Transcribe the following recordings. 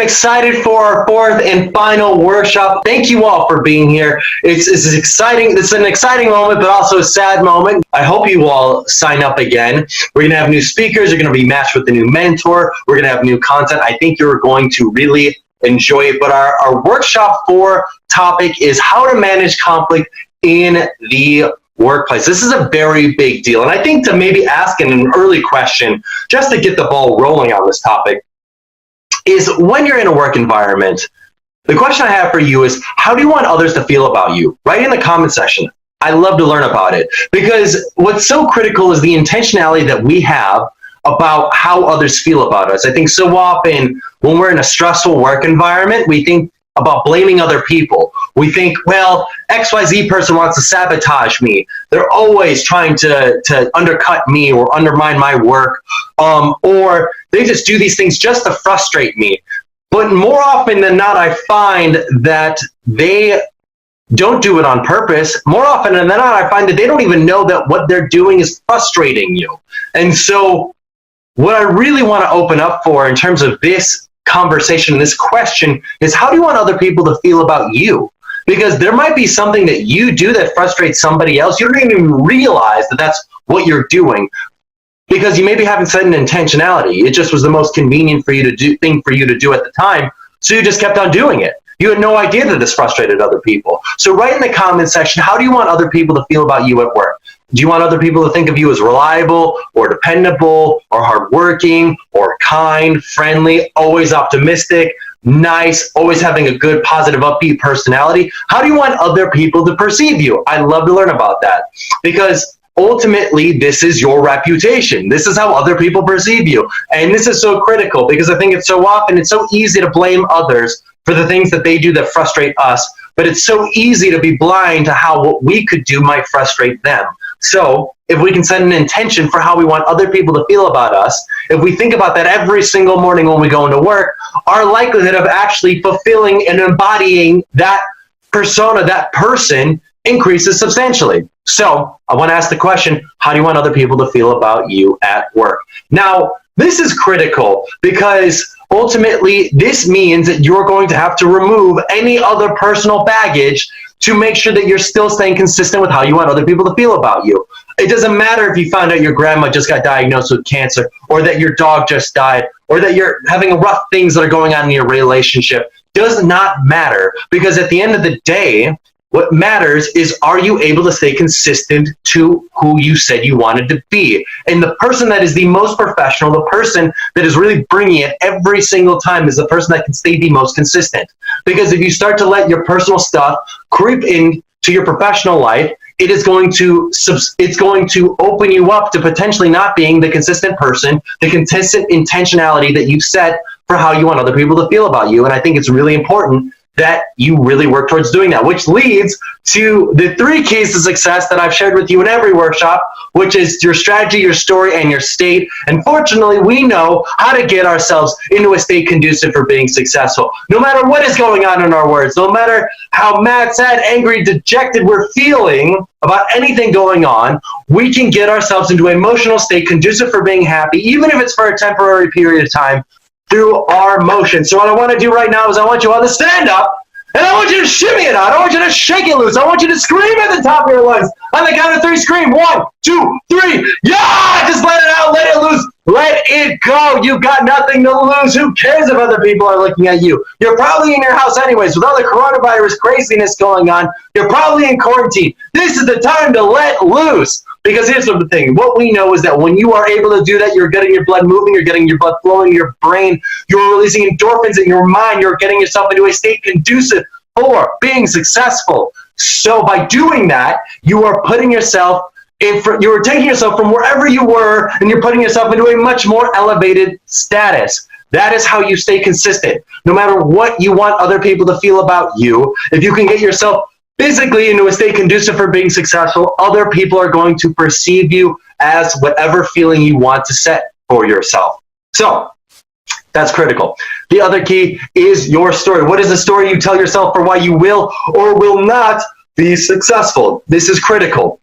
excited for our fourth and final workshop. Thank you all for being here. It's exciting. It's an exciting moment, but also a sad moment. I hope you all sign up again. We're going to have new speakers. You're going to be matched with a new mentor. We're going to have new content. I think you're going to really enjoy it. But our workshop 4 topic is how to manage conflict in the workplace. This is a very big deal. And I think to maybe ask an early question, just to get the ball rolling on this topic, is when you're in a work environment, the question I have for you is, how do you want others to feel about you? Write in the comment section. I love to learn about it, because what's so critical is the intentionality that we have about how others feel about us. I think so often when we're in a stressful work environment, we think about blaming other people. We think, well, XYZ person wants to sabotage me. They're always trying to undercut me or undermine my work, or they just do these things just to frustrate me. But more often than not, I find that they don't do it on purpose. More often than not, I find that they don't even know that what they're doing is frustrating you. And so what I really want to open up for in terms of this conversation, this question, is how do you want other people to feel about you? Because there might be something that you do that frustrates somebody else. You don't even realize that that's what you're doing, because you maybe haven't set an intentionality. It just was the most convenient for you to do thing for you to do at the time, so you just kept on doing it. You had no idea that this frustrated other people. So write in the comment section, how do you want other people to feel about you at work? Do you want other people to think of you as reliable or dependable or hardworking or kind, friendly, always optimistic, nice, always having a good, positive, upbeat personality? How do you want other people to perceive you? I'd love to learn about that, because ultimately this is your reputation. This is how other people perceive you. And this is so critical, because I think it's so easy to blame others for the things that they do that frustrate us, but it's so easy to be blind to how what we could do might frustrate them. So if we can set an intention for how we want other people to feel about us, if we think about that every single morning when we go into work, our likelihood of actually fulfilling and embodying that persona, that person, increases substantially. So I want to ask the question, how do you want other people to feel about you at work? Now, this is critical, because ultimately this means that you're going to have to remove any other personal baggage to make sure that you're still staying consistent with how you want other people to feel about you. It doesn't matter if you found out your grandma just got diagnosed with cancer, or that your dog just died, or that you're having rough things that are going on in your relationship. Does not matter, because at the end of the day, what matters is, are you able to stay consistent to who you said you wanted to be? And the person that is the most professional, the person that is really bringing it every single time, is the person that can stay the most consistent. Because if you start to let your personal stuff creep into your professional life, it's going to open you up to potentially not being the consistent person, the consistent intentionality that you've set for how you want other people to feel about you. And I think it's really important that you really work towards doing that, which leads to the 3 keys to success that I've shared with you in every workshop, which is your strategy, your story, and your state. And fortunately, we know how to get ourselves into a state conducive for being successful. No matter what is going on in our words, no matter how mad, sad, angry, dejected we're feeling about anything going on, we can get ourselves into an emotional state conducive for being happy, even if it's for a temporary period of time, through our motion. So what I want to do right now is I want you all to stand up, and I want you to shimmy it out. I want you to shake it loose. I want you to scream at the top of your lungs. On the count of 3, scream. 1, 2, 3. Yeah! Just let it out. Let it loose. Let it go. You got nothing to lose. Who cares if other people are looking at you? You're probably in your house anyways. With all the coronavirus craziness going on, you're probably in quarantine. This is the time to let loose. Because here's the thing, what we know is that when you are able to do that, you're getting your blood moving, you're getting your blood flowing in your brain, you're releasing endorphins in your mind, you're getting yourself into a state conducive for being successful. So by doing that, you are putting yourself you're taking yourself from wherever you were, and you're putting yourself into a much more elevated status. That is how you stay consistent. No matter what you want other people to feel about you, if you can get yourself physically into a state conducive for being successful, other people are going to perceive you as whatever feeling you want to set for yourself. So that's critical. The other key is your story. What is the story you tell yourself for why you will or will not be successful? This is critical.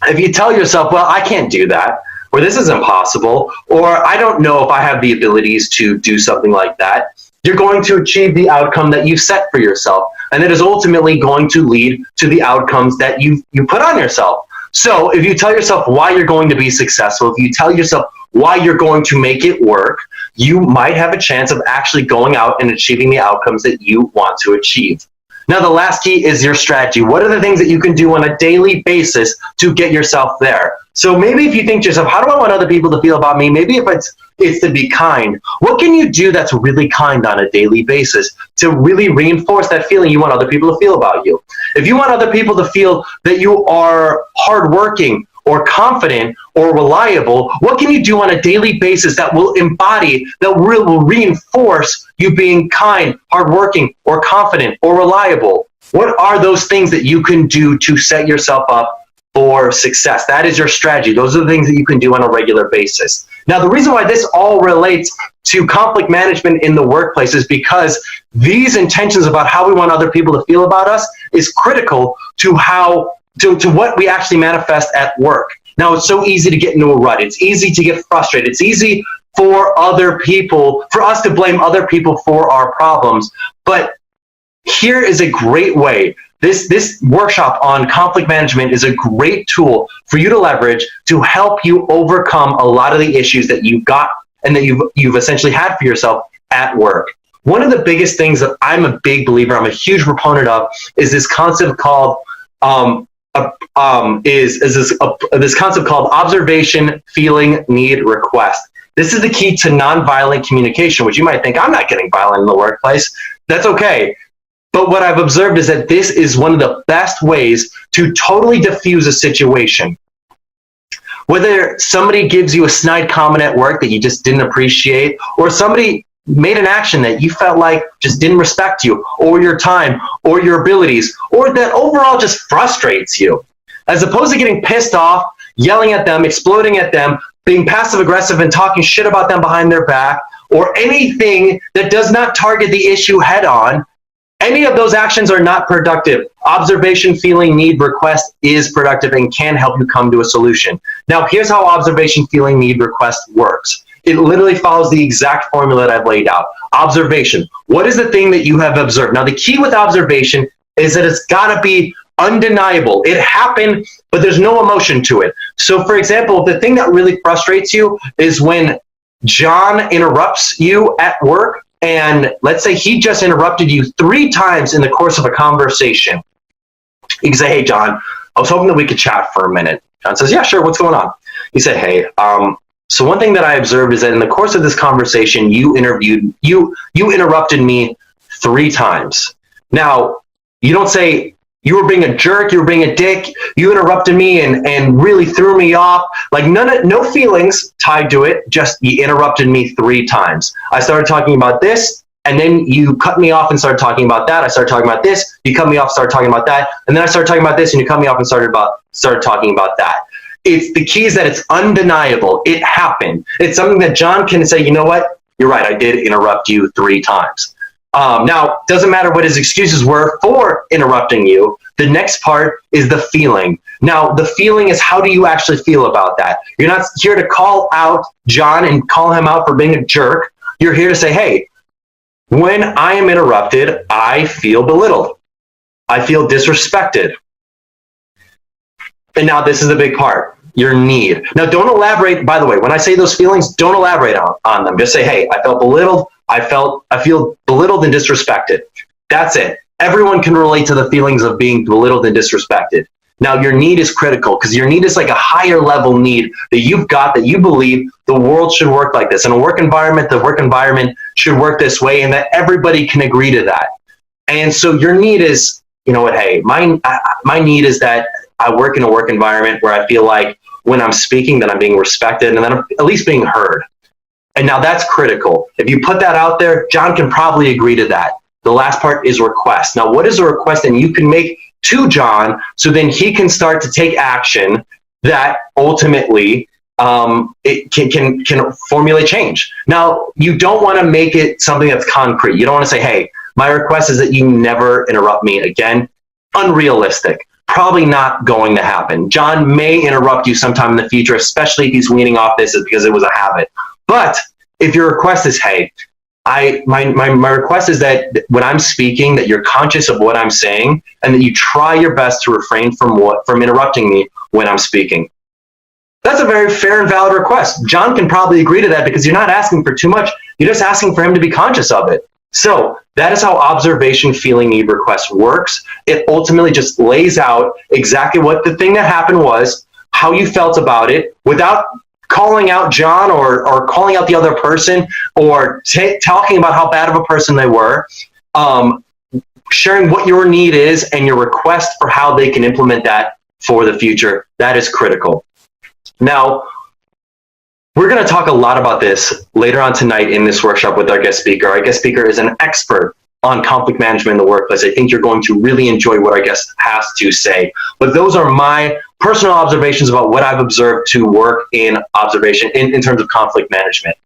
If you tell yourself, well, I can't do that, or this is impossible, or I don't know if I have the abilities to do something like that, you're going to achieve the outcome that you set for yourself. And it is ultimately going to lead to the outcomes that you put on yourself. So if you tell yourself why you're going to be successful, if you tell yourself why you're going to make it work, you might have a chance of actually going out and achieving the outcomes that you want to achieve. Now, the last key is your strategy. What are the things that you can do on a daily basis to get yourself there? So maybe if you think to yourself, how do I want other people to feel about me? Maybe if it's to be kind. What can you do that's really kind on a daily basis to really reinforce that feeling you want other people to feel about you? If you want other people to feel that you are hardworking or confident or reliable, what can you do on a daily basis that will embody, that will reinforce you being kind, hardworking, or confident, or reliable? What are those things that you can do to set yourself up for success? That is your strategy. Those are the things that you can do on a regular basis. Now, the reason why this all relates to conflict management in the workplace is because these intentions about how we want other people to feel about us is critical to what we actually manifest at work. Now, it's so easy to get into a rut. It's easy to get frustrated. It's easy for us to blame other people for our problems. But here is a great way. This workshop on conflict management is a great tool for you to leverage to help you overcome a lot of the issues that you've got and that you've essentially had for yourself at work. One of the biggest things that I'm a big believer, I'm a huge proponent of, is this concept called this concept called observation, feeling, need, request. This is the key to nonviolent communication, which you might think, I'm not getting violent in the workplace. That's okay. But what I've observed is that this is one of the best ways to totally diffuse a situation. Whether somebody gives you a snide comment at work that you just didn't appreciate, or somebody made an action that you felt like just didn't respect you, or your time, or your abilities, or that overall just frustrates you. As opposed to getting pissed off, yelling at them, exploding at them, being passive aggressive and talking shit about them behind their back, or anything that does not target the issue head on, any of those actions are not productive. Observation, feeling, need, request is productive and can help you come to a solution. Now, here's how observation, feeling, need, request works. It literally follows the exact formula that I've laid out. Observation. What is the thing that you have observed? Now, the key with observation is that it's got to be undeniable. It happened, but there's no emotion to it. So, for example, the thing that really frustrates you is when John interrupts you at work, and let's say he just interrupted you 3 times in the course of a conversation. You can say, hey, John, I was hoping that we could chat for a minute. John says, yeah, sure, what's going on? You say, hey, so one thing that I observed is that in the course of this conversation, you interrupted me 3 times. Now, you don't say, you were being a jerk, you were being a dick, you interrupted me and really threw me off. Like no feelings tied to it, just you interrupted me 3 times. I started talking about this, and then you cut me off and started talking about that. I started talking about this, you cut me off, started talking about that, and then I started talking about this, and you cut me off and started talking about that. It's the key is that it's undeniable. It happened. It's something that John can say, you know what? You're right, I did interrupt you 3 times. Now, doesn't matter what his excuses were for interrupting you. The next part is the feeling. Now, the feeling is how do you actually feel about that? You're not here to call out John and call him out for being a jerk. You're here to say, hey, when I am interrupted, I feel belittled. I feel disrespected. And now this is the big part, your need. Now, don't elaborate. By the way, when I say those feelings, don't elaborate on them. Just say, hey, I felt belittled. I feel belittled and disrespected. That's it. Everyone can relate to the feelings of being belittled and disrespected. Now, your need is critical because your need is like a higher level need that you've got that you believe the world should work like this. In a work environment, the work environment should work this way and that everybody can agree to that. And so your need is, you know what, hey, my need is that I work in a work environment where I feel like when I'm speaking that I'm being respected and that I'm at least being heard. And now that's critical. If you put that out there, John can probably agree to that. The last part is request. Now, what is a request that you can make to John so then he can start to take action that ultimately it can formulate change? Now, you don't want to make it something that's concrete. You don't want to say, hey, my request is that you never interrupt me again. Unrealistic. Probably not going to happen. John may interrupt you sometime in the future, especially if he's weaning off this because it was a habit. But if your request is, hey, my request is that when I'm speaking, that you're conscious of what I'm saying and that you try your best to refrain from interrupting me when I'm speaking. That's a very fair and valid request. John can probably agree to that because you're not asking for too much. You're just asking for him to be conscious of it. So that is how observation, feeling, need request works. It ultimately just lays out exactly what the thing that happened was, how you felt about it, without calling out John or calling out the other person or talking about how bad of a person they were, sharing what your need is and your request for how they can implement that for the future. That is critical. Now, we're going to talk a lot about this later on tonight in this workshop with our guest speaker. Our guest speaker is an expert on conflict management in the workplace. I think you're going to really enjoy what our guest has to say. But those are my personal observations about what I've observed to work in observation in terms of conflict management.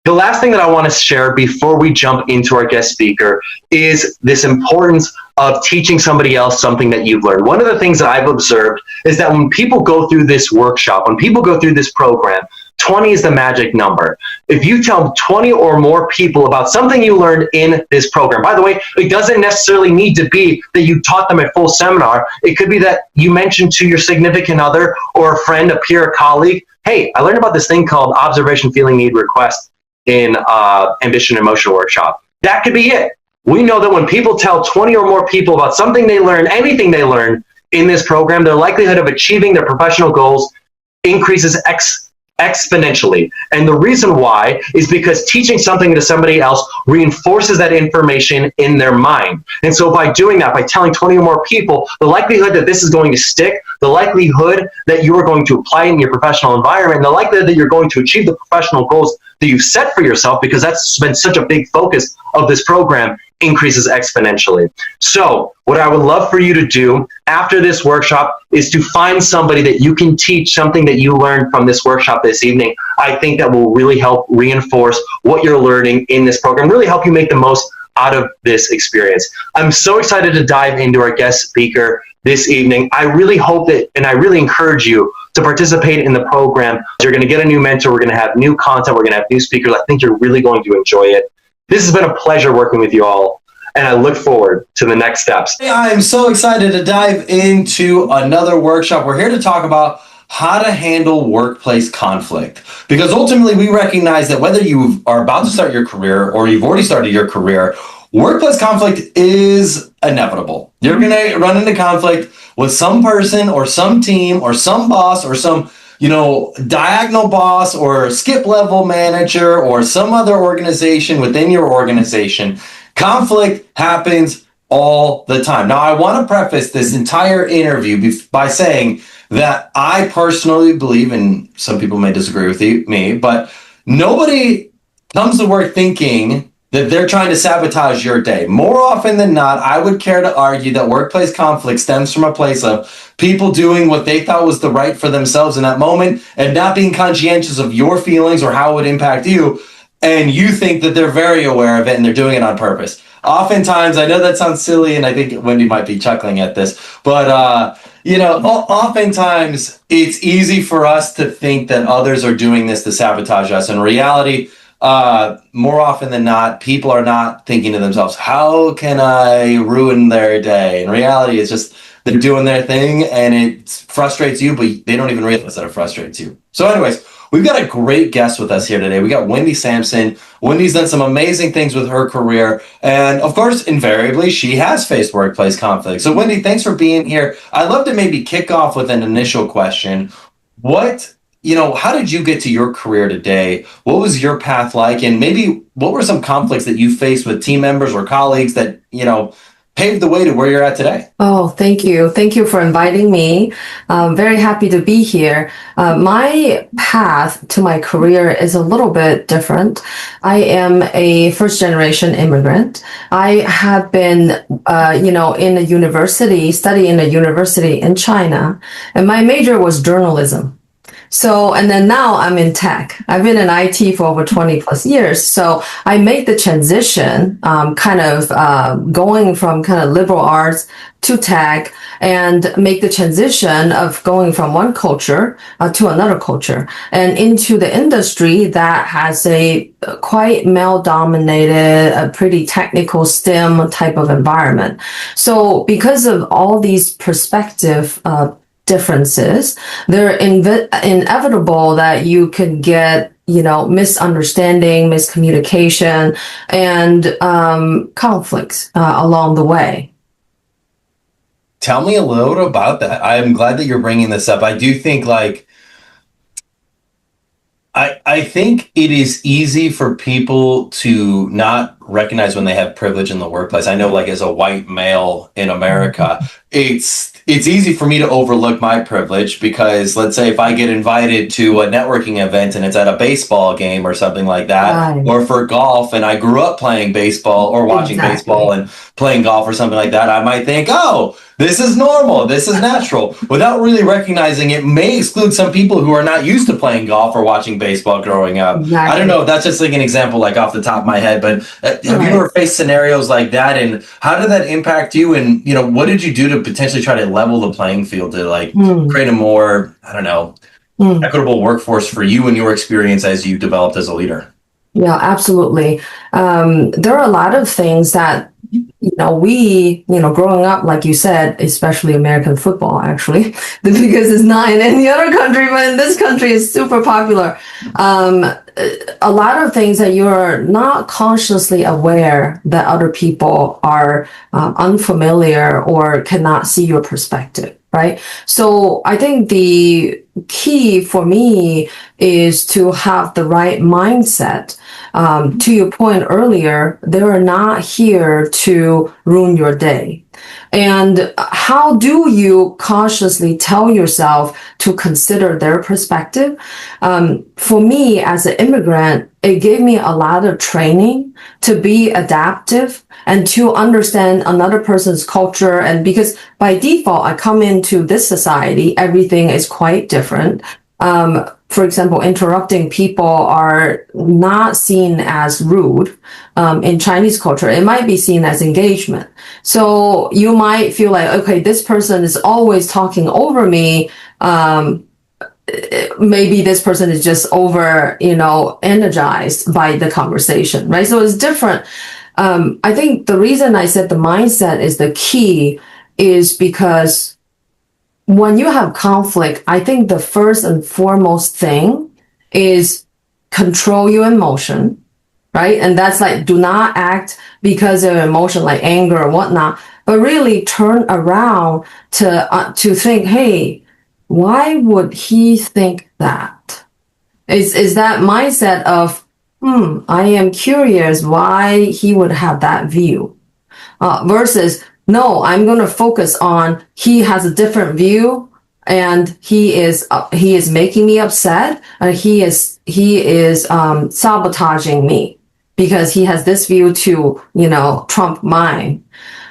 The last thing that I want to share before we jump into our guest speaker is this importance of teaching somebody else something that you've learned. One of the things that I've observed is that when people go through this workshop, when people go through this program, 20 is the magic number. If you tell 20 or more people about something you learned in this program, by the way, it doesn't necessarily need to be that you taught them a full seminar. It could be that you mentioned to your significant other or a friend, a peer, a colleague, hey, I learned about this thing called observation, feeling, need, request in Ambition and Emotion Workshop. That could be it. We know that when people tell 20 or more people about something they learned, anything they learned in this program, their likelihood of achieving their professional goals increases exponentially. And the reason why is because teaching something to somebody else reinforces that information in their mind. And so by doing that, by telling 20 or more people, the likelihood that this is going to stick, the likelihood that you are going to apply it in your professional environment, and the likelihood that you're going to achieve the professional goals that you've set for yourself, because that's been such a big focus of this program, increases exponentially. So what I would love for you to do after this workshop is to find somebody that you can teach something that you learned from this workshop this evening. I think that will really help reinforce what you're learning in this program, really help you make the most out of this experience. I'm so excited to dive into our guest speaker this evening. I really hope that, and I really encourage you to participate in the program. You're going to get a new mentor. We're going to have new content. We're going to have new speakers. I think you're really going to enjoy it. This has been a pleasure working with you all, and I look forward to the next steps. I'm so excited to dive into another workshop. We're here to talk about how to handle workplace conflict, because ultimately we recognize that whether you are about to start your career or you've already started your career, workplace conflict is inevitable. You're going to run into conflict with some person or some team or some boss or some diagonal boss or skip level manager or some other organization within your organization. Conflict happens all the time. Now, I want to preface this entire interview by saying that I personally believe, and some people may disagree with me, but nobody comes to work thinking that they're trying to sabotage your day. More often than not, I would care to argue that workplace conflict stems from a place of people doing what they thought was the right for themselves in that moment and not being conscientious of your feelings or how it would impact you. And you think that they're very aware of it and they're doing it on purpose. Oftentimes, I know that sounds silly, and I think Wendy might be chuckling at this, but oftentimes it's easy for us to think that others are doing this to sabotage us. In reality, more often than not, people are not thinking to themselves, how can I ruin their day? In reality, it's just they're doing their thing and it frustrates you, but they don't even realize that it frustrates you. So anyways, we've got a great guest with us here today. We got Windy Sampson. Wendy's done some amazing things with her career. And of course, invariably, she has faced workplace conflict. So Wendy, thanks for being here. I'd love to maybe kick off with an initial question. How did you get to your career today? What was your path like? And maybe what were some conflicts that you faced with team members or colleagues that, paved the way to where you're at today? Oh, thank you. Thank you for inviting me. Very happy to be here. My path to my career is a little bit different. I am a first generation immigrant. I have been, in a university, studying in a university in China, and my major was journalism. So, and then now I'm in tech. I've been in IT for over 20 plus years. So I made the transition, going from kind of liberal arts to tech, and make the transition of going from one culture to another culture and into the industry that has a quite male dominated, a pretty technical STEM type of environment. So because of all these perspective differences, they're inevitable that you could get, misunderstanding, miscommunication, and conflicts along the way. Tell me a little about that. I'm glad that you're bringing this up. I do think I think it is easy for people to not recognize when they have privilege in the workplace. I know, like, as a white male in America, it's easy for me to overlook my privilege because, let's say, if I get invited to a networking event and it's at a baseball game or something like that, Right. or for golf, and I grew up playing baseball or watching baseball and playing golf or something like that, I might think, oh, this is normal, this is natural, without really recognizing it may exclude some people who are not used to playing golf or watching baseball growing up. Exactly. I don't know if that's just like an example, like off the top of my head, but have you ever faced scenarios like that, and how did that impact you? And what did you do to potentially try to level the playing field to create a more, I don't know, equitable workforce for you and your experience as you developed as a leader? Yeah, absolutely. There are a lot of things that growing up, like you said, especially American football, actually, because it's not in any other country, but in this country, it's super popular. A lot of things that you're not consciously aware that other people are unfamiliar or cannot see your perspective, right? So I think the key for me is to have the right mindset. To your point earlier, they are not here to ruin your day. And how do you consciously tell yourself to consider their perspective? For me, as an immigrant, it gave me a lot of training to be adaptive and to understand another person's culture. And because by default, I come into this society, everything is quite different. For example, interrupting people are not seen as rude. In Chinese culture, it might be seen as engagement. So you might feel like, okay, this person is always talking over me. Maybe this person is just energized by the conversation, right? So it's different. I think the reason I said the mindset is the key is because when you have conflict, I think the first and foremost thing is control your emotion, right? And that's like, do not act because of emotion like anger or whatnot, but really turn around to think, hey, why would he think that? Is that mindset of, I am curious why he would have that view, versus, no, I'm going to focus on he has a different view and he is making me upset, or he is sabotaging me because he has this view to, trump mine.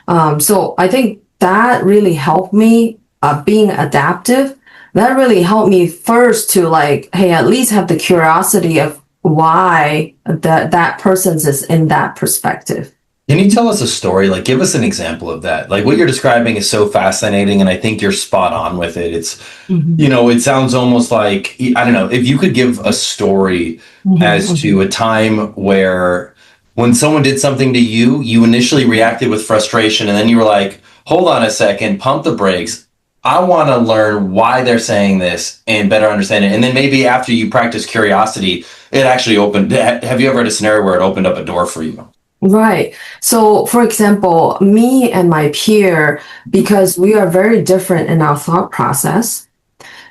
So I think that really helped me being adaptive. That really helped me first to hey, at least have the curiosity of why that person's is in that perspective. Can you tell us a story? Like, give us an example of that. Like, what you're describing is so fascinating, and I think you're spot on with it. It's, it sounds almost like, I don't know, if you could give a story as to a time where when someone did something to you, you initially reacted with frustration, and then you were like, hold on a second, pump the brakes. I want to learn why they're saying this and better understand it. And then maybe after you practice curiosity, it actually opened. Have you ever had a scenario where it opened up a door for you? Right. So, for example, me and my peer, because we are very different in our thought process,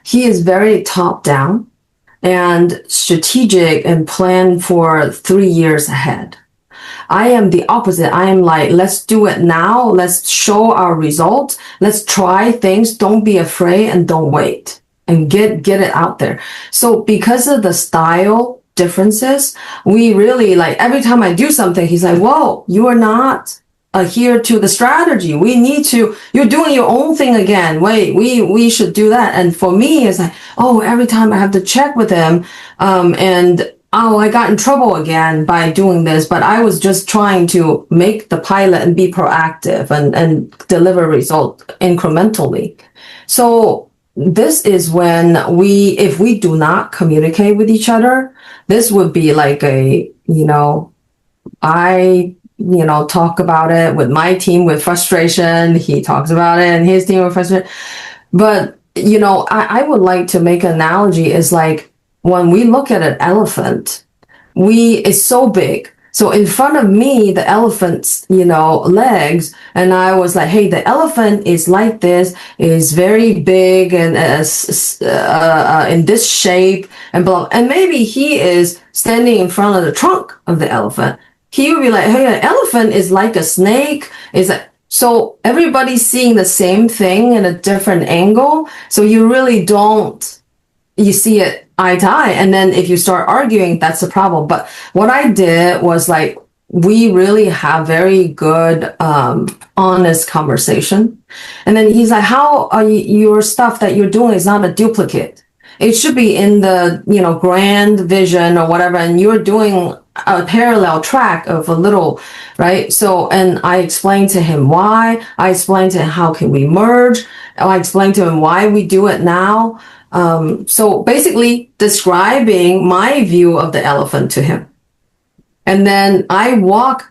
he is very top down and strategic and plan for 3 years ahead. I am the opposite. I am like, let's do it now. Let's show our results. Let's try things. Don't be afraid and don't wait and get it out there. So because of the style differences, we really every time I do something, he's like, whoa, you are not adhere to the strategy. You're doing your own thing again. Wait, we should do that. And for me, it's like, oh, every time I have to check with him, and oh, I got in trouble again by doing this, but I was just trying to make the pilot and be proactive and deliver results incrementally. So this is when if we do not communicate with each other, this would be like I talk about it with my team with frustration. He talks about it and his team with frustration. But, I would like to make an analogy is like when we look at an elephant, it's so big. So in front of me, the elephant's, legs, and I was like, hey, the elephant is like this, is very big and in this shape and blah. And maybe he is standing in front of the trunk of the elephant. He would be like, hey, an elephant is like a snake. So everybody's seeing the same thing in a different angle. So you really you see it eye to eye. And then if you start arguing, that's the problem. But what I did was like, we really have very good, honest conversation. And then he's like, how are your stuff that you're doing is not a duplicate. It should be in the, grand vision or whatever. And you're doing a parallel track of a little, right? So, and I explained to him why. I explained to him how can we merge. I explained to him why we do it now. So basically describing my view of the elephant to him. And then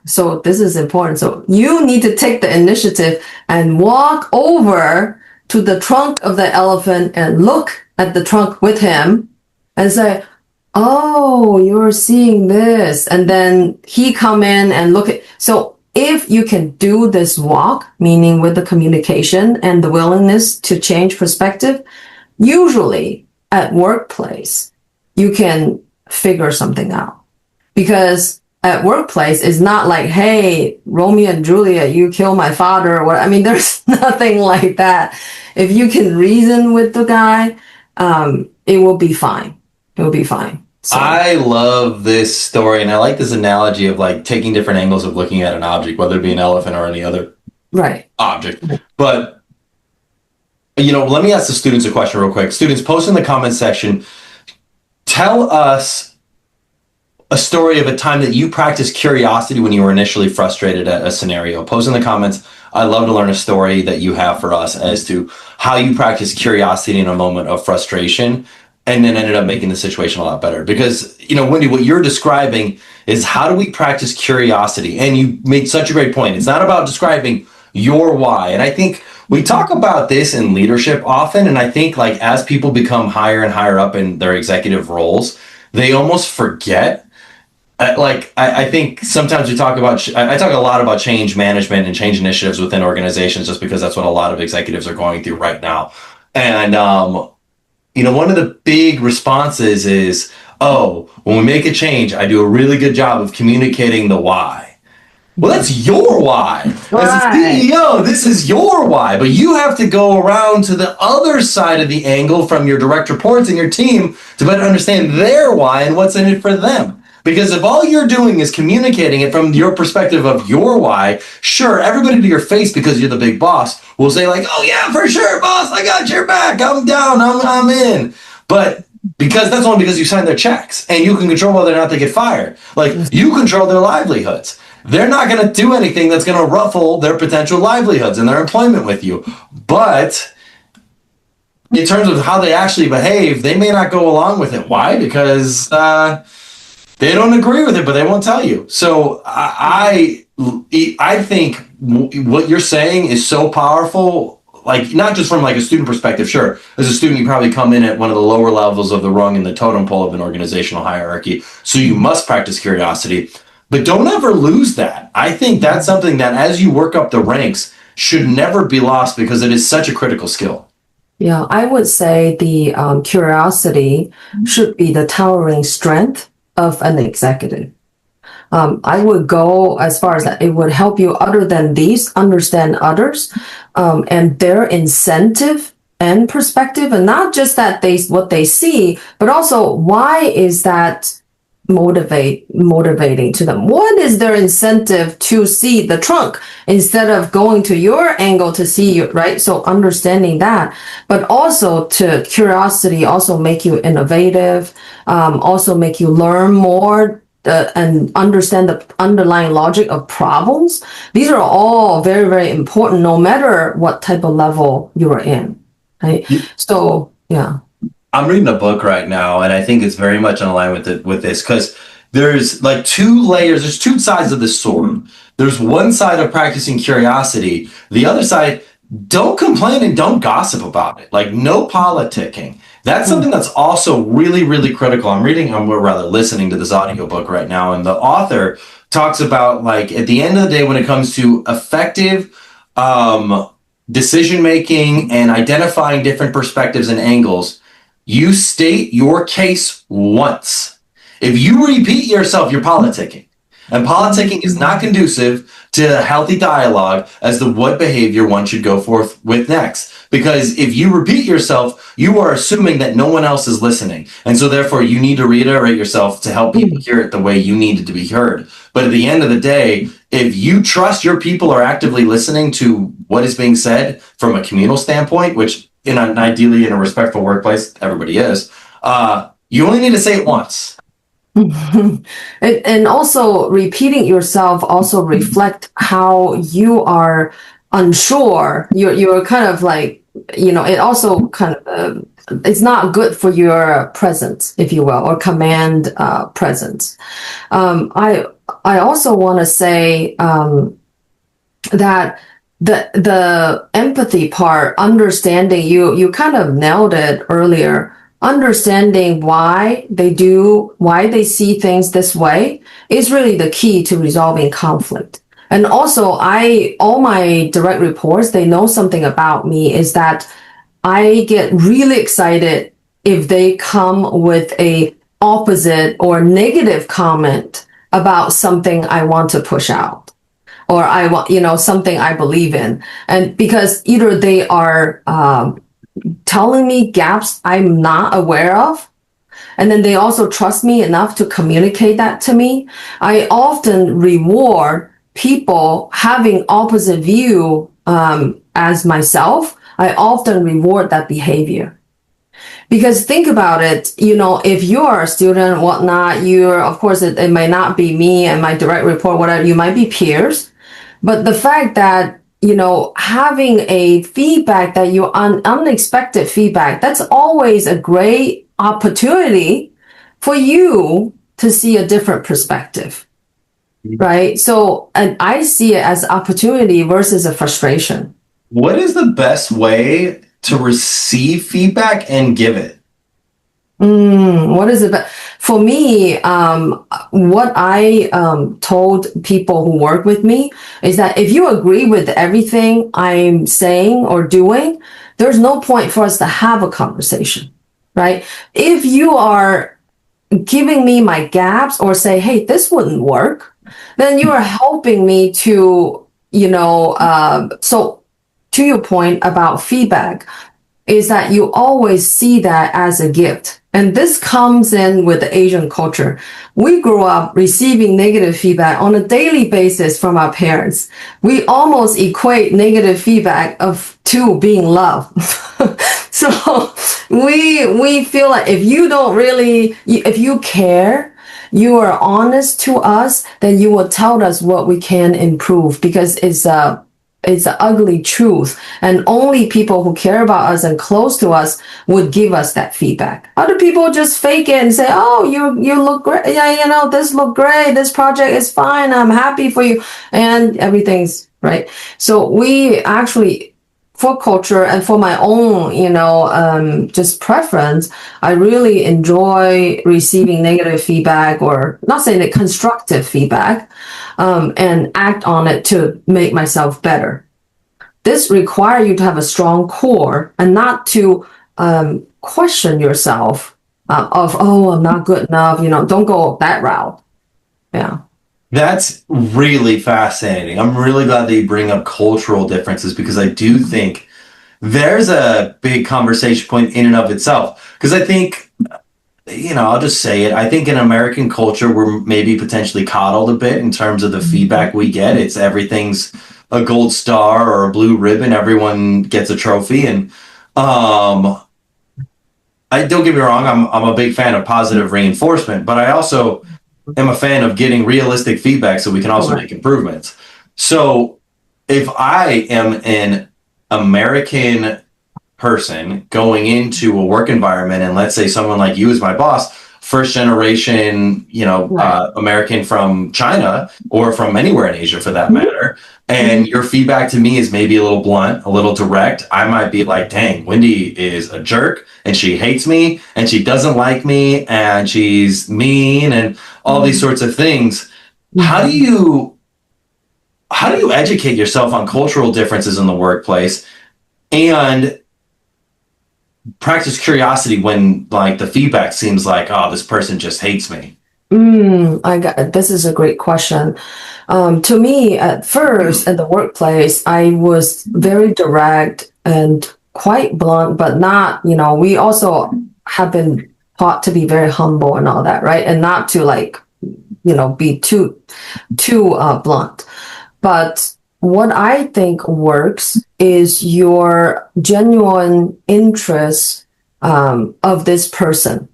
so this is important. So you need to take the initiative and walk over to the trunk of the elephant and look at the trunk with him and say, oh, you're seeing this. And then he come in and look at, so if you can do this walk, meaning with the communication and the willingness to change perspective, usually at workplace, you can figure something out. Because at workplace, it's not like, hey, Romeo and Juliet, you kill my father or what. I mean, there's nothing like that. If you can reason with the guy, it will be fine. It will be fine. So. I love this story, and I like this analogy of like taking different angles of looking at an object, whether it be an elephant or any other object. But let me ask the students a question real quick. Students, post in the comment section. Tell us a story of a time that you practiced curiosity when you were initially frustrated at a scenario. Post in the comments. I'd love to learn a story that you have for us as to how you practiced curiosity in a moment of frustration and then ended up making the situation a lot better. Because, Wendy, what you're describing is how do we practice curiosity? And you made such a great point. It's not about describing your why. And I think we talk about this in leadership often, and I think like as people become higher and higher up in their executive roles, they almost forget. I think sometimes I talk a lot about change management and change initiatives within organizations just because that's what a lot of executives are going through right now. And, one of the big responses is, oh, when we make a change, I do a really good job of communicating the why. Well, that's your why. As a CEO, this is your why. But you have to go around to the other side of the angle from your direct reports and your team to better understand their why and what's in it for them. Because if all you're doing is communicating it from your perspective of your why, sure, everybody to your face, because you're the big boss, will say like, oh yeah, for sure, boss, I got your back. I'm down. I'm in. But that's only because you signed their checks and you can control whether or not they get fired. Like you control their livelihoods. They're not going to do anything that's going to ruffle their potential livelihoods and their employment with you. But in terms of how they actually behave, they may not go along with it. Why? Because they don't agree with it, but they won't tell you. So I think what you're saying is so powerful. Like not just from like a student perspective. Sure, as a student, you probably come in at one of the lower levels of the rung in the totem pole of an organizational hierarchy. So you must practice curiosity. But don't ever lose that. I think that's something that as you work up the ranks should never be lost because it is such a critical skill. Yeah, I would say the curiosity should be the towering strength of an executive. I would go as far as that it would help you other than these understand others and their incentive and perspective, and not just that what they see, but also why is that motivating to them? What is their incentive to see the trunk instead of going to your angle to see you, right? So understanding that, but also to curiosity, also make you innovative, also make you learn more and understand the underlying logic of problems. These are all very, very important, no matter what type of level you're in, right? So, yeah. I'm reading a book right now, and I think it's very much in line with this, because there's like there's two sides of the sword. There's one side of practicing curiosity. The other side, don't complain and don't gossip about it. Like, no politicking. That's something that's also really, really critical. I'm listening to this audiobook right now, and the author talks about, like, at the end of the day, when it comes to effective decision making and identifying different perspectives and angles, you state your case once. If you repeat yourself, you're politicking. And politicking is not conducive to healthy dialogue as to what behavior one should go forth with next. Because if you repeat yourself, you are assuming that no one else is listening. And so therefore you need to reiterate yourself to help people hear it the way you need it to be heard. But at the end of the day, if you trust your people are actively listening to what is being said from a communal standpoint, which ideally in a respectful workplace, everybody is, you only need to say it once. And also repeating yourself also reflect how you are unsure. You're kind of like, it also kind of, it's not good for your presence, if you will, or command presence. I also want to say that the empathy part, understanding, you kind of nailed it earlier. Understanding why they see things this way is really the key to resolving conflict. And also, all my direct reports, they know something about me, is that I get really excited if they come with a opposite or negative comment about something I want to push out, or I want, something I believe in. And because either they are telling me gaps I'm not aware of, and then they also trust me enough to communicate that to me. I often reward people having opposite view as myself. I often reward that behavior. Because think about it, if you're a student, whatnot, of course, it might not be me and my direct report, whatever, you might be peers. But the fact that, having a feedback that unexpected feedback, that's always a great opportunity for you to see a different perspective, right? So, and I see it as opportunity versus a frustration. What is the best way to receive feedback and give it? What is it? For me, what I told people who work with me is that if you agree with everything I'm saying or doing, there's no point for us to have a conversation, right? If you are giving me my gaps or say, hey, this wouldn't work, then you are helping me to, so to your point about feedback, is that you always see that as a gift. And this comes in with the Asian culture. We grew up receiving negative feedback on a daily basis from our parents. We almost equate negative feedback to being love. So we feel like if you care, you are honest to us, then you will tell us what we can improve, because it's an ugly truth, and only people who care about us and close to us would give us that feedback. Other people just fake it and say, oh, you look great, yeah, this look great, this project is fine, I'm happy for you, and everything's right. So we actually, for culture and for my own just preference, I really enjoy receiving negative feedback, or not saying it, constructive feedback, and act on it to make myself better. This requires you to have a strong core and not to question yourself I'm not good enough. Don't go that route. Yeah. That's really fascinating. I'm really glad that you bring up cultural differences, because I do think there's a big conversation point in and of itself. Because I think I'll just say it. I think in American culture, we're maybe potentially coddled a bit in terms of the feedback we get. It's everything's a gold star or a blue ribbon. Everyone gets a trophy. And I don't get me wrong, I'm a big fan of positive reinforcement, but I also am a fan of getting realistic feedback so we can also make improvements. So if I am an American person going into a work environment, and let's say someone like you is my boss, first generation, American from China or from anywhere in Asia for that matter, and your feedback to me is maybe a little blunt, a little direct, I might be like, dang, Windy is a jerk and she hates me and she doesn't like me and she's mean and all these sorts of things. How do you educate yourself on cultural differences in the workplace and practice curiosity when like the feedback seems like, oh, this person just hates me? This is a great question. To me, at first in the workplace, I was very direct and quite blunt, but not, we also have been taught to be very humble and all that, right? And not to like, be too blunt. But what I think works is your genuine interest of this person.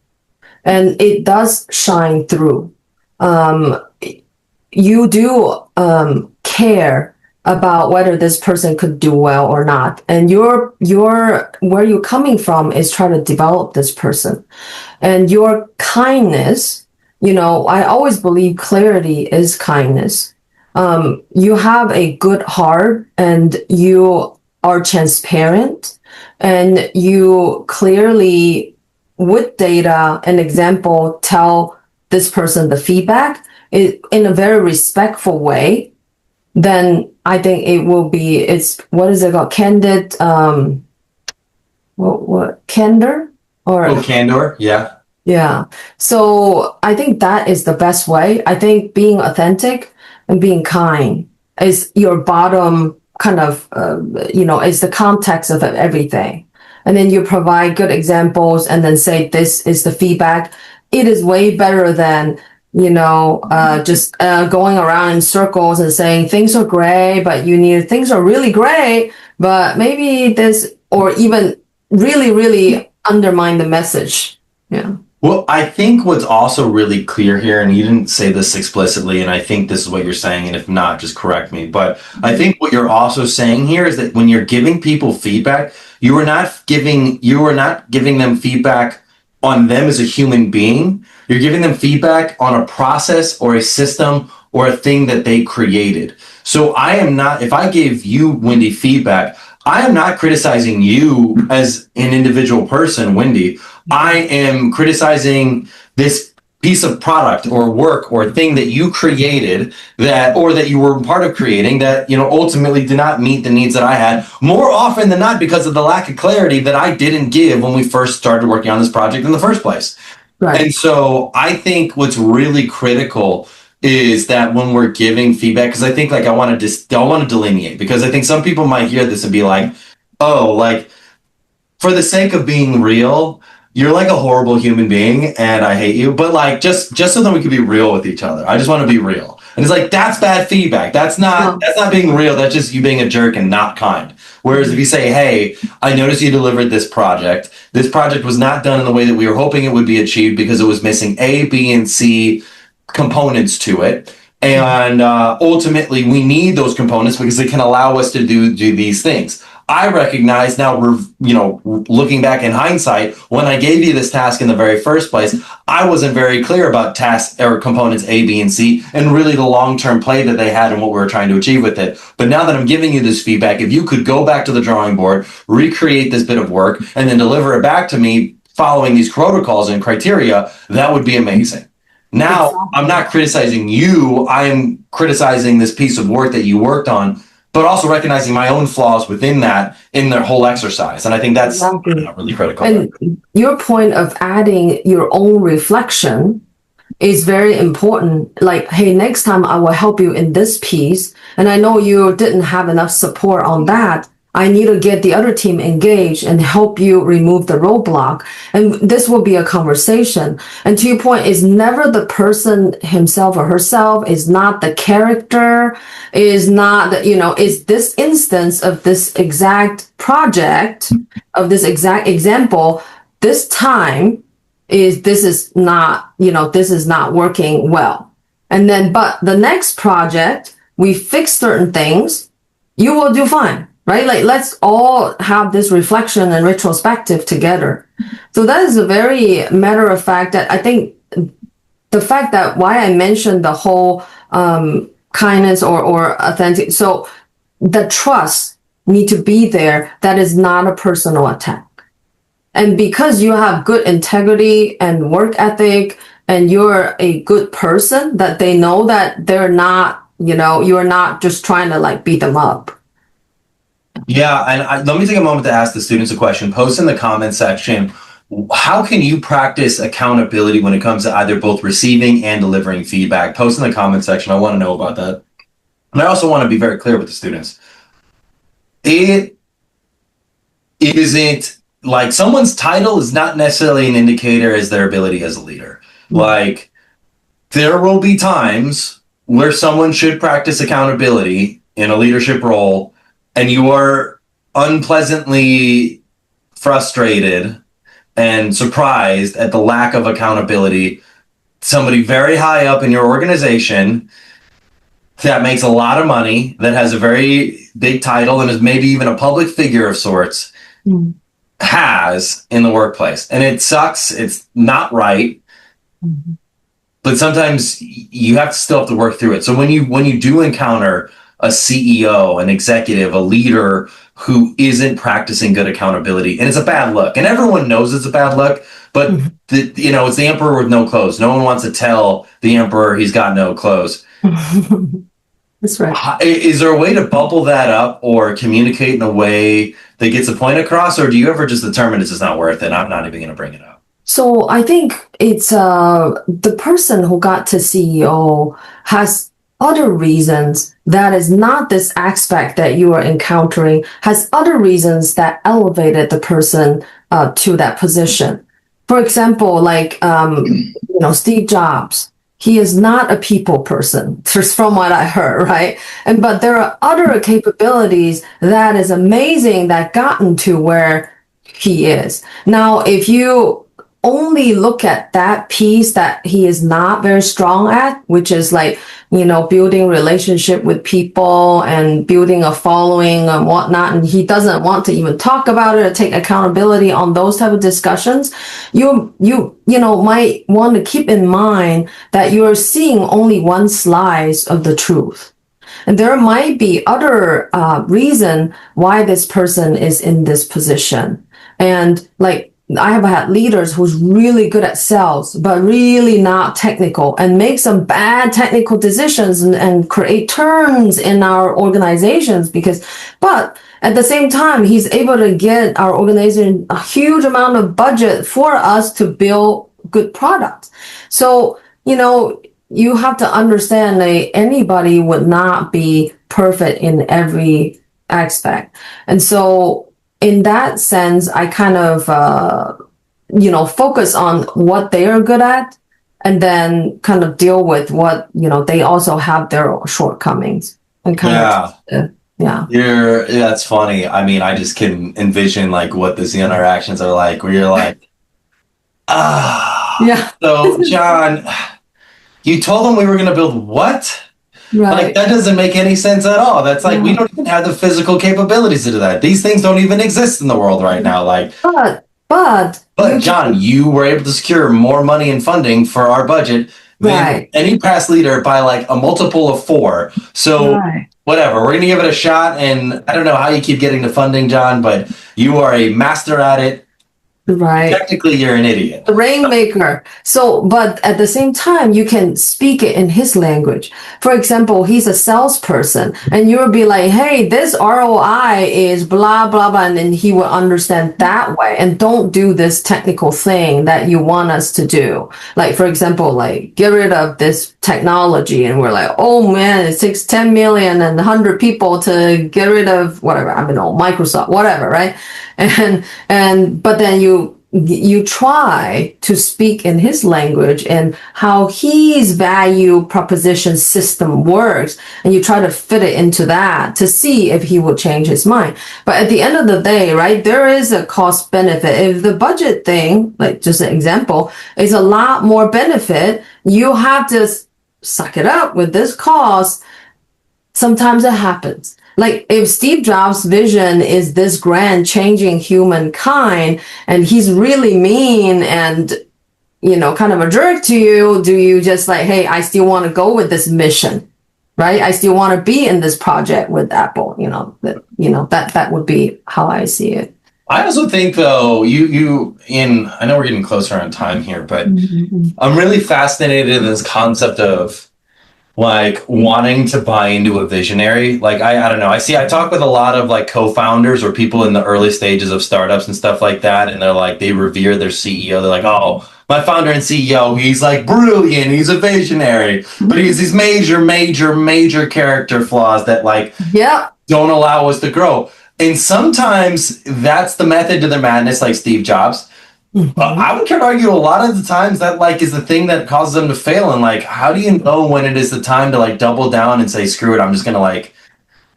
And it does shine through. You do care about whether this person could do well or not. And your where you're coming from is trying to develop this person. And your kindness, I always believe clarity is kindness. You have a good heart and you are transparent and you clearly, with data and example, tell this person the feedback in a very respectful way, then I think it will be, what is it called? Candid, what candor? Candor, yeah. Yeah. So I think that is the best way. I think being authentic and being kind is your bottom kind of, is the context of everything. And then you provide good examples and then say, this is the feedback. It is way better than, just going around in circles and saying things are great, but things are really great, but maybe this, or even really, really undermine the message. Yeah. Well, I think what's also really clear here, and you didn't say this explicitly, and I think this is what you're saying, and if not, just correct me. But I think what you're also saying here is that when you're giving people feedback, you are not giving them feedback on them as a human being. You're giving them feedback on a process or a system or a thing that they created. So if I gave you, Windy, feedback, I am not criticizing you as an individual person, Windy. I am criticizing this piece of product or work or thing that you created that you were part of creating that, ultimately did not meet the needs that I had, more often than not because of the lack of clarity that I didn't give when we first started working on this project in the first place. Right. And so I think what's really critical is that when we're giving feedback, because I think I want to delineate, because I think some people might hear this and be like, oh, like for the sake of being real, you're like a horrible human being and I hate you, but like just so that we can be real with each other. I just want to be real. And it's like, that's bad feedback. That's not being real. That's just you being a jerk and not kind. Whereas if you say, hey, I noticed you delivered this project. This project was not done in the way that we were hoping it would be achieved because it was missing A, B, and C components to it. And ultimately we need those components because they can allow us to do these things. I recognize now we're, looking back in hindsight, when I gave you this task in the very first place, I wasn't very clear about tasks or components A, B, and C, and really the long-term play that they had and what we were trying to achieve with it. But now that I'm giving you this feedback, if you could go back to the drawing board, recreate this bit of work, and then deliver it back to me following these protocols and criteria, that would be amazing. Now, I'm not criticizing you, I'm criticizing this piece of work that you worked on, but also recognizing my own flaws within that in their whole exercise. And I think that's really critical. And your point of adding your own reflection is very important. Like, hey, next time I will help you in this piece. And I know you didn't have enough support on that. I need to get the other team engaged and help you remove the roadblock. And this will be a conversation. And to your point, is never the person himself or herself, is not the character, is not, is this instance of this exact project, of this exact example, this time this is not working well. And then, but the next project, we fix certain things, you will do fine. Right? Like, let's all have this reflection and retrospective together. So that is a very matter of fact that I think the fact that why I mentioned the whole kindness or authentic. So the trust need to be there. That is not a personal attack. And because you have good integrity and work ethic and you're a good person, that they know that they're not, you're not just trying to like beat them up. Yeah, and let me take a moment to ask the students a question. Post in the comment section, how can you practice accountability when it comes to either both receiving and delivering feedback? Post in the comment section. I want to know about that. And I also want to be very clear with the students. It isn't like someone's title is not necessarily an indicator as their ability as a leader. Like, there will be times where someone should practice accountability in a leadership role, and you are unpleasantly frustrated and surprised at the lack of accountability. Somebody very high up in your organization that makes a lot of money, that has a very big title and is maybe even a public figure of sorts, has in the workplace. And it sucks. It's not right. But sometimes you still have to work through it. So when you do encounter a CEO, an executive, a leader who isn't practicing good accountability, and it's a bad look, and everyone knows it's a bad look, but it's the emperor with no clothes. No one wants to tell the emperor he's got no clothes. That's right. Is there a way to bubble that up or communicate in a way that gets the point across, or do you ever just determine it's just not worth it? I'm not even going to bring it up. So I think it's the person who got to CEO has other reasons that is not this aspect that you are encountering, has other reasons that elevated the person to that position. For example, like, Steve Jobs, he is not a people person, just from what I heard, right? But there are other capabilities that is amazing that gotten to where he is. Now, if you only look at that piece that he is not very strong at, which is like, building relationship with people and building a following and whatnot, and he doesn't want to even talk about it or take accountability on those type of discussions, you might want to keep in mind that you're seeing only one slice of the truth. And there might be other reason why this person is in this position. And like, I have had leaders who's really good at sales, but really not technical, and make some bad technical decisions and create turns in our organizations but at the same time, he's able to get our organization a huge amount of budget for us to build good products. So, you have to understand that anybody would not be perfect in every aspect. And so, in that sense, I kind of, focus on what they are good at, and then kind of deal with what, they also have their shortcomings. And That's funny. I mean, I just can envision like what these interactions are like, where you're like, So John, you told them we were going to build what? Right. Like, that doesn't make any sense at all. That's like, we don't even have the physical capabilities to do that. These things don't even exist in the world right now. Like, but John, you were able to secure more money and funding for our budget than any past leader by like a multiple of 4. So whatever, we're going to give it a shot. And I don't know how you keep getting the funding, John, but you are a master at it. Right. Technically, you're an idiot. The rainmaker. So, but at the same time, you can speak it in his language. For example, he's a salesperson, and you'll be like, hey, this ROI is blah, blah, blah. And then he will understand that way. And don't do this technical thing that you want us to do. Like, for example, like, get rid of this technology. And we're like, oh man, it takes 10 million and 100 people to get rid of whatever, I don't know, Microsoft, whatever, right? But then you try to speak in his language and how his value proposition system works, and you try to fit it into that to see if he will change his mind. But at the end of the day, right, there is a cost benefit. If the budget thing, like just an example, is a lot more benefit, you have to suck it up with this cost. Sometimes it happens. Like if Steve Jobs' vision is this grand, changing humankind, and he's really mean and, you know, kind of a jerk to you, do you just like, hey, I still want to go with this mission, right? I still want to be in this project with Apple, that would be how I see it. I also think though, I know we're getting closer on time here, but I'm really fascinated in this concept of like wanting to buy into a visionary. Like, I don't know. I talk with a lot of like co-founders or people in the early stages of startups and stuff like that. And they're like, they revere their CEO. They're like, oh, my founder and CEO, he's like brilliant. He's a visionary, but he has these major character flaws that like don't allow us to grow. And sometimes that's the method to their madness, like Steve Jobs. I would argue a lot of the times that like is the thing that causes them to fail. And like, how do you know when it is the time to like double down and say, screw it, I'm just going to like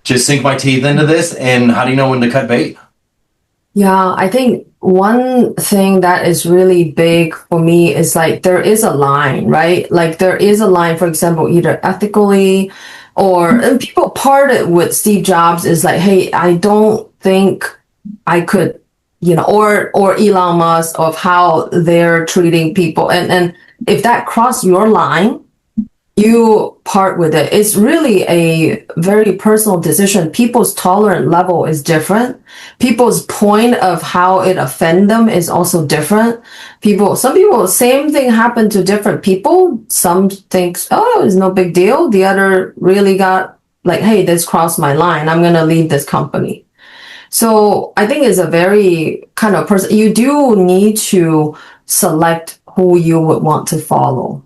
just sink my teeth into this? And how do you know when to cut bait? Yeah, I think one thing that is really big for me is like there is a line, right? Like there is a line, for example, either ethically and people parted with Steve Jobs is like, hey, I don't think I could, or Elon Musk of how they're treating people. And if that cross your line, you part with it. It's really a very personal decision. People's tolerant level is different. People's point of how it offend them is also different. Some people, same thing happened to different people. Some think, oh, it's no big deal. The other really got like, hey, this crossed my line. I'm going to leave this company. So I think it's a very kind of person. You do need to select who you would want to follow.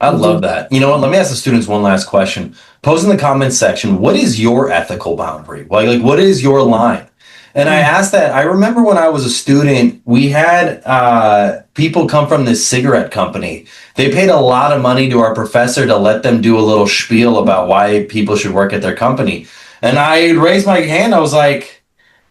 I love that. You know what? Let me ask the students one last question. Post in the comments section, what is your ethical boundary? Like what is your line? And I asked that. I remember when I was a student, we had people come from this cigarette company. They paid a lot of money to our professor to let them do a little spiel about why people should work at their company. And I raised my hand. I was like,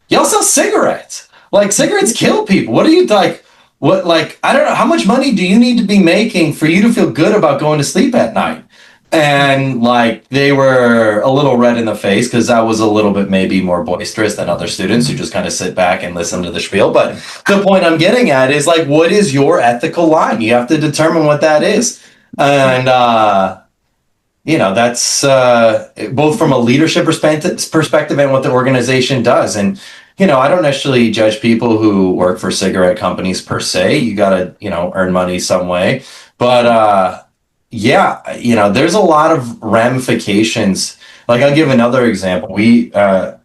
y'all sell cigarettes. Like cigarettes kill people. What are you like? What, like, I don't know, how much money do you need to be making for you to feel good about going to sleep at night? And like, they were a little red in the face because I was a little bit maybe more boisterous than other students who just kind of sit back and listen to the spiel. But the point I'm getting at is like, what is your ethical line? You have to determine what that is. And, that's both from a leadership perspective and what the organization does. And, I don't necessarily judge people who work for cigarette companies per se. You got to, earn money some way. But there's a lot of ramifications. Like I'll give another example. There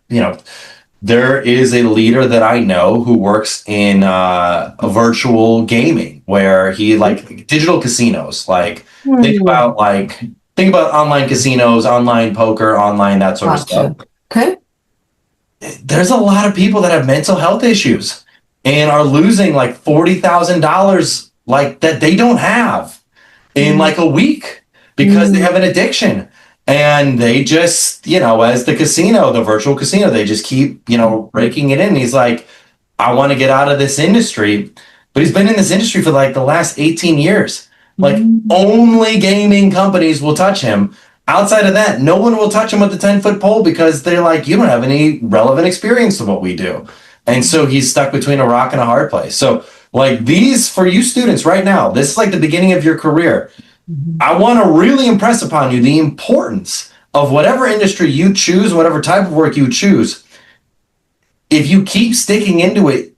is a leader that I know who works in a virtual gaming where he like digital casinos. Like think about online casinos, online poker, online that sort of stuff. Okay. There's a lot of people that have mental health issues and are losing like $40,000 like that they don't have in like a week because they have an addiction. And they just, as the virtual casino, they just keep, raking it in. And he's like, I want to get out of this industry. But he's been in this industry for like the last 18 years. Like only gaming companies will touch him. Outside of that, no one will touch him with the 10-foot pole because they're like, you don't have any relevant experience to what we do. And so he's stuck between a rock and a hard place. So like these, for you students right now, this is like the beginning of your career. I want to really impress upon you the importance of whatever industry you choose, whatever type of work you choose. If you keep sticking into it,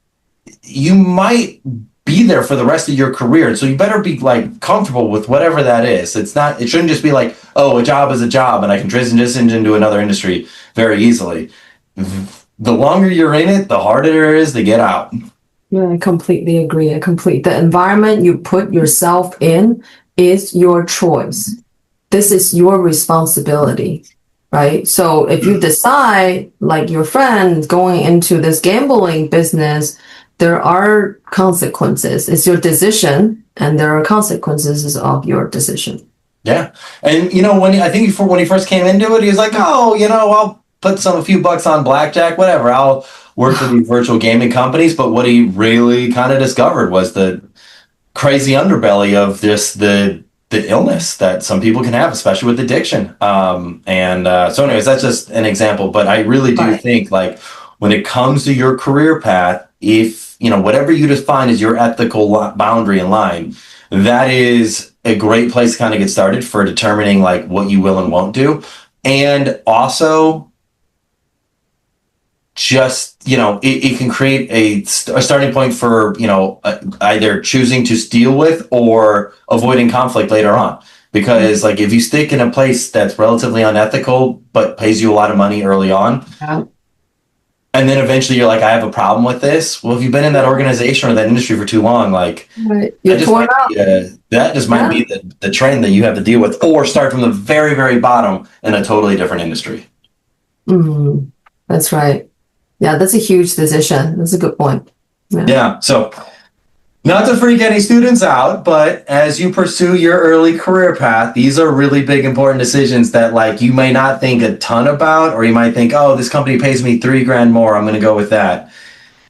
you might be there for the rest of your career. And so you better be like comfortable with whatever that is. It shouldn't just be like, oh, a job is a job and I can transition into another industry very easily. The longer you're in it, the harder it is to get out. Yeah, I completely agree. The environment you put yourself in is your choice. This is your responsibility, right? So if you decide, like your friend going into this gambling business, there are consequences. It's your decision, and there are consequences of your decision. Yeah. And when he first came into it, he was like, oh, I'll put a few bucks on blackjack, whatever. I'll work for these virtual gaming companies. But what he really kind of discovered was the crazy underbelly of the illness that some people can have, especially with addiction. So anyways, that's just an example. But I really do think, like, when it comes to your career path, if whatever you define as your ethical boundary and line, that is a great place to kind of get started for determining like what you will and won't do. And also just, it can create a starting point for, either choosing to deal with or avoiding conflict later on. Because like if you stick in a place that's relatively unethical, but pays you a lot of money early on, and then eventually you're like, I have a problem with this. Well, if you've been in that organization or that industry for too long, like You're torn up. That just might be the trend that you have to deal with, or start from the very, very bottom in a totally different industry. That's right. Yeah, that's a huge decision. That's a good point. Yeah. So not to freak any students out, but as you pursue your early career path, these are really big, important decisions that like you may not think a ton about, or you might think, oh, this company pays me $3,000 more, I'm going to go with that.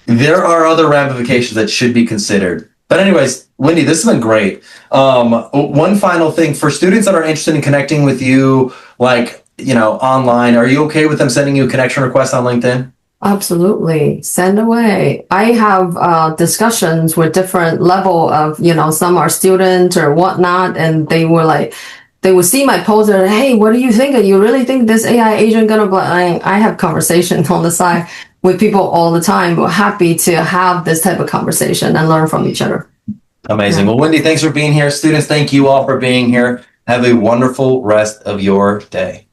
There are other ramifications that should be considered. But anyways, Windy, this has been great. One final thing for students that are interested in connecting with you, like, online, are you okay with them sending you a connection request on LinkedIn? Absolutely. Send away. I have discussions with different level of, some are student or whatnot, and they would see my post and, hey, what do you think? You really think this AI agent gonna I have conversations on the side with people all the time. We're happy to have this type of conversation and learn from each other. Amazing. Well, Windy, thanks for being here. Students, thank you all for being here. Have a wonderful rest of your day.